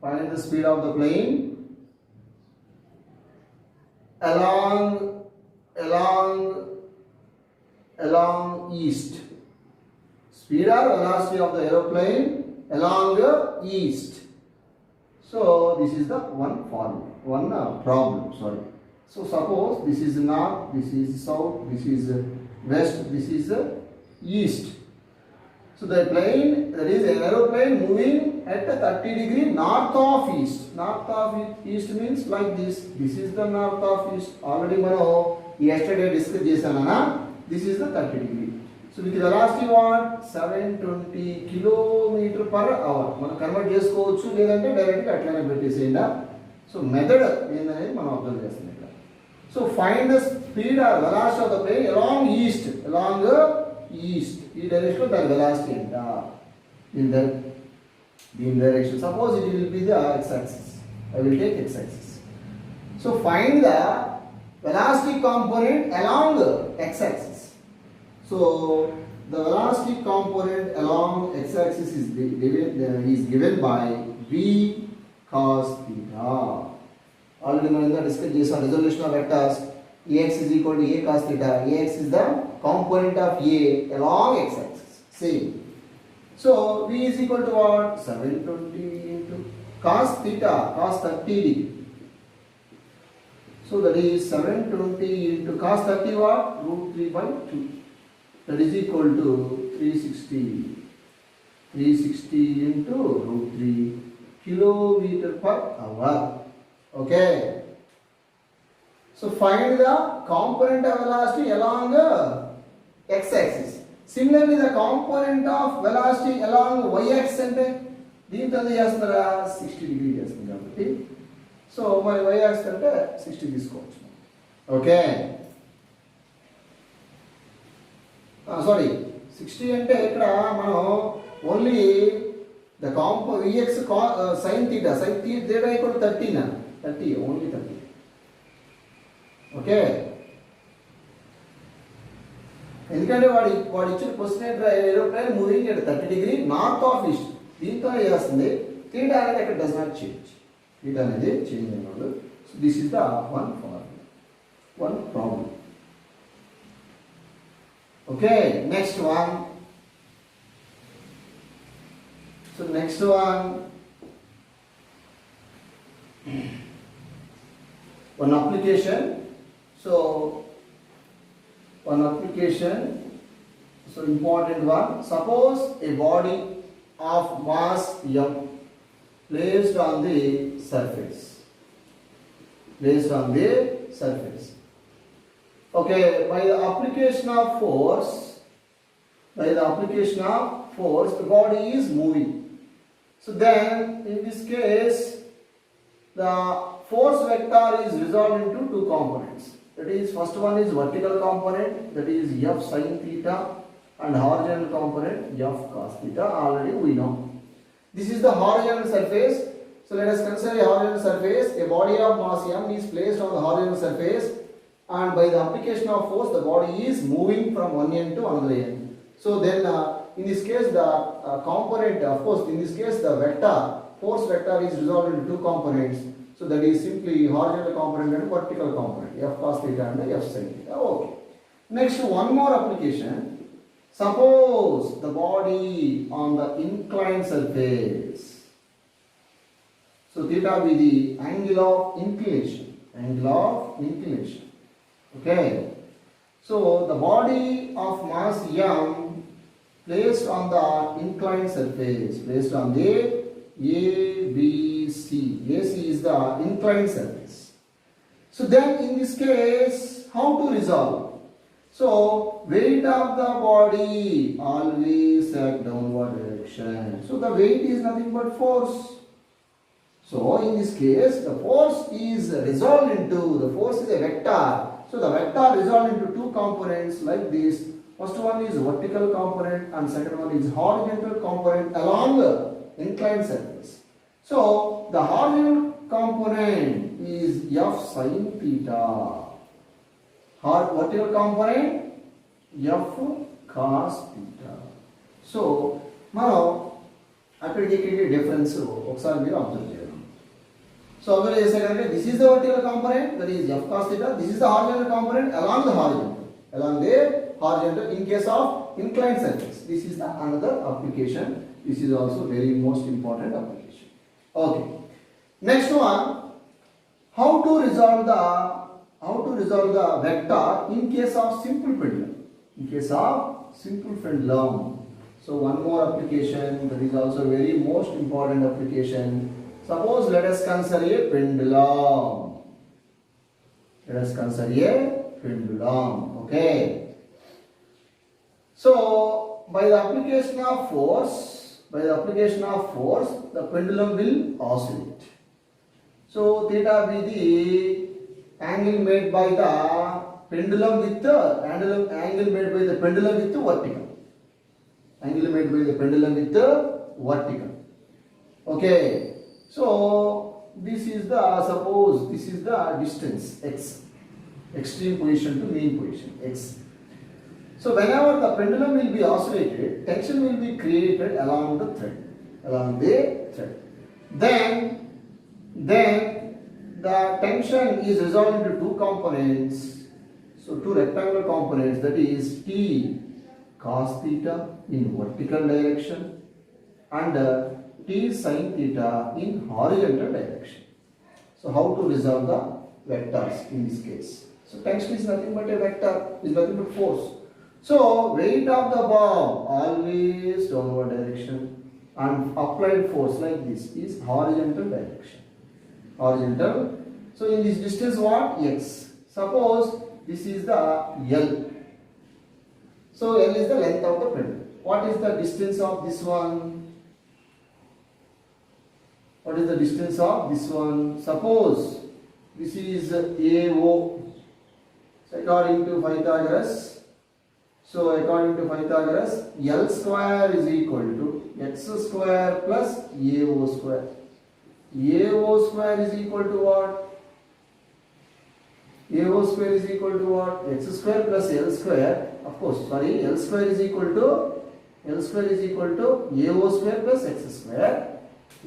Find the speed of the plane along east. Speed or velocity of the aeroplane along east. So this is the one problem. Sorry. So suppose this is north, this is south, this is west, this is east. So the plane, that is an aeroplane moving at 30 degree north of east. North of east means like this. This is the north of east. Already మనం yesterday discuss చేశానా? This is the 30 degree. So with the velocity what? 720 kilometer per hour. మనం convert చేసుకోవచ్చు లేదంటే direct గా అట్లనే పెట్టేసేయండి. So method ఏందనేది మనం అబ్జర్వ్ చేస్తున్నాం ఇక్కడ. So find the speed or velocity of the plane along east. ఈ డైరెక్షన్ లో దాని వెలాసిటీ ఎంత? in direction. Suppose it will be the x-axis. I will take x-axis. So find the velocity component along x-axis. So the velocity component along x-axis is given by v cos theta. Already మనం discuss చేసాం resolution of vectors. Ax is equal to a cos theta. Ax is the component of a along x-axis. Same. So v is equal to what? 720 into cos theta, cos 30 degree. So that is 720 into cos 30 what? Root 3 by 2. That is equal to 360. 360 into root 3 kilometer per hour. Okay. So find the component of velocity along x-axis. Similarly, the component of velocity along y-axis అంటే దీంతో ఎంత చేస్తున్నారా 60 degree చేస్తుంది కాబట్టి so మరి y-axis అంటే 60 తీసుకోవచ్చు. Okay sorry 60 అంటే ఇక్కడ మనం only the vx sin theta equal to 30 only 30. Okay ఎందుకంటే వాడు ఇచ్చిన question aeroplane moving at 30 degree north of east దీంతో చేస్తుంది. థీటా అనేది అక్కడ డస్ నాట్ చేంజ్. థీటా అనేది చేంజ్ అయినప్పుడు so this is the one problem. Okay next one. So next one one application. So important one. Suppose a body of mass m placed on the surface. Okay, by the application of force, the body is moving. So then in this case the force vector is resolved into two components. That is, first one is vertical component, that is F sin theta, and horizontal component F cos theta. Already we know. This is the horizontal surface. So let us consider a horizontal surface. A body of mass m is placed on the horizontal surface, and by the application of force the body is moving from one end to another end. So then in this case the component, of course in this case the vector, force vector is resolved into two components. So that is simply horizontal component and vertical component, F cos theta and F sin theta. Okay. Next, one more application. Suppose the body on the inclined surface. So theta be the angle of inclination. Angle of inclination. Okay. So the body of mass m placed on the inclined surface, placed on the ABC. AC is the inclined surface. So then in this case, how to resolve? So weight of the body always at downward direction. So the weight is nothing but force. So in this case, the force is resolved into, the force is a vector. So the vector resolved into two components like this. First one is vertical component and second one is horizontal component along the inclined surface. So the horizontal component is F sin theta. Vertical component F cos theta. So మనం అక్కడికి ఇక్కడికి difference ఒకసారి మీరు observe చేయాలి. So observe చేస్తే కనుక this is the vertical component, that is F cos theta. This is the horizontal component along the horizontal. Along the horizontal in case of inclined surface. This is the another application. This is also very most important application. Okay. Next one, how to resolve the vector in case of simple pendulum. In case of simple pendulum. So one more application that is also very most important application. Suppose let us consider a pendulum. Let us consider a pendulum. Okay. So by the application of force, the pendulum will oscillate. So theta be the angle made by the pendulum with the angle made by the pendulum with the vertical. Angle made by the pendulum with the vertical. Okay. So this is the, suppose this is the distance x, extreme position to mean position x. So whenever the pendulum will be oscillated, tension will be created along the thread. Then the tension is resolved into two components. So two rectangular components, that is T cos theta in vertical direction and T sin theta in horizontal direction. So how to resolve the vectors in this case? So tension is nothing but a vector, is nothing but force. So weight of the bomb always downward direction and applied force like this is horizontal direction. Horizontal. So in this distance what? X. Suppose this is the L. So L is the length of the pendulum. What is the distance of this one? What is the distance of this one? Suppose this is AO. So according to Pythagoras, L square is equal to x square plus AO square. AO square is equal to what? AO square is equal to what? X square plus L square. Of course, sorry, L square is equal to AO square plus x square.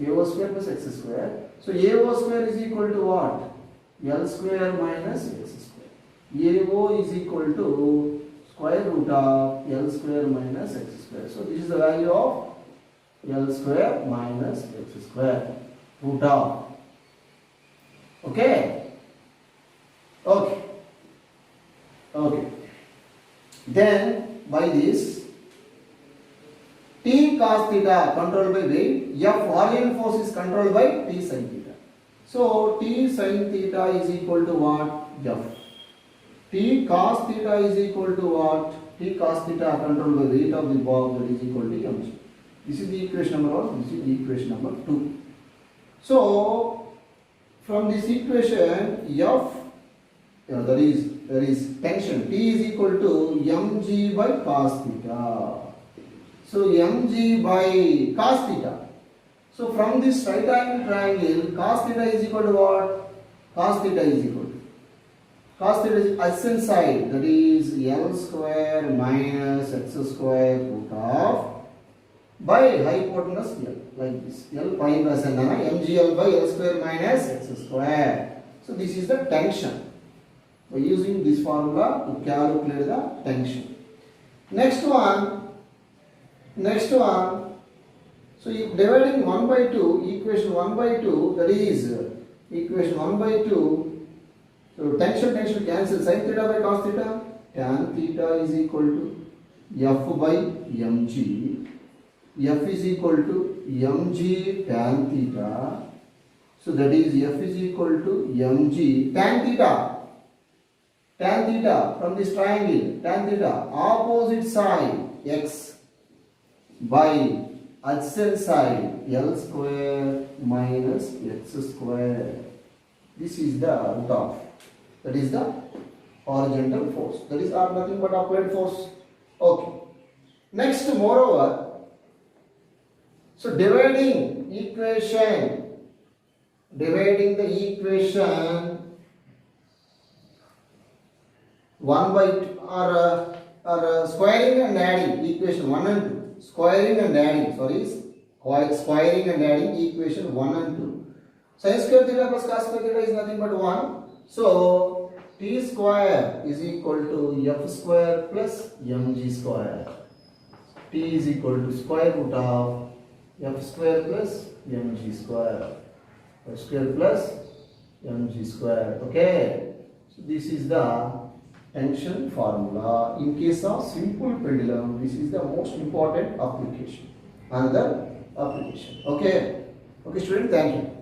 AO square plus x square. So AO square is equal to what? L square minus x square. AO is equal to square root of L square minus x square. So this is the value of L square minus x square root of. Okay. Then by this T cos theta controlled by weight, F horizontal force is controlled by T sin theta. So T sin theta is equal to what? F. T cos theta is equal to what? T cos theta controlled by weight of the bob, that is equal to mg. This is the equation number 1, this is the equation number 2. So from this equation F, there is tension T is equal to mg by cos theta. So mg by cos theta. So from this right angle triangle, cos theta is equal to what? Cos theta is equal to, cos theta is adjacent side, that is L square minus x square root of by hypotenuse L, like this. L pi plus n, mgl by L square minus x square. So this is the tension. By using this formula to calculate the tension. Next one. So if dividing 1 by 2, equation 1 by 2, that is equation 1 by 2. So tension cancel, sin theta by cos theta, tan theta is equal to F by mg. F is equal to mg tan theta. So that is F is equal to mg tan theta. Tan theta from this triangle, tan theta opposite side x by adjacent side L square minus x square. This is the root of, that is the horizontal force, that is nothing but applied force. Okay. Next, moreover, so dividing the equation 1 by 2 or squaring and adding equation 1 and 2. Squaring and adding equation 1 and 2. Sin square theta plus cos square theta is nothing but 1. So t square is equal to f square plus mg square. T is equal to square root of f square plus mg square. F square plus mg square. Okay. So this is the tension formula. In case of simple pendulum, this is the most important application. Another application. Okay. Okay, student, thank you.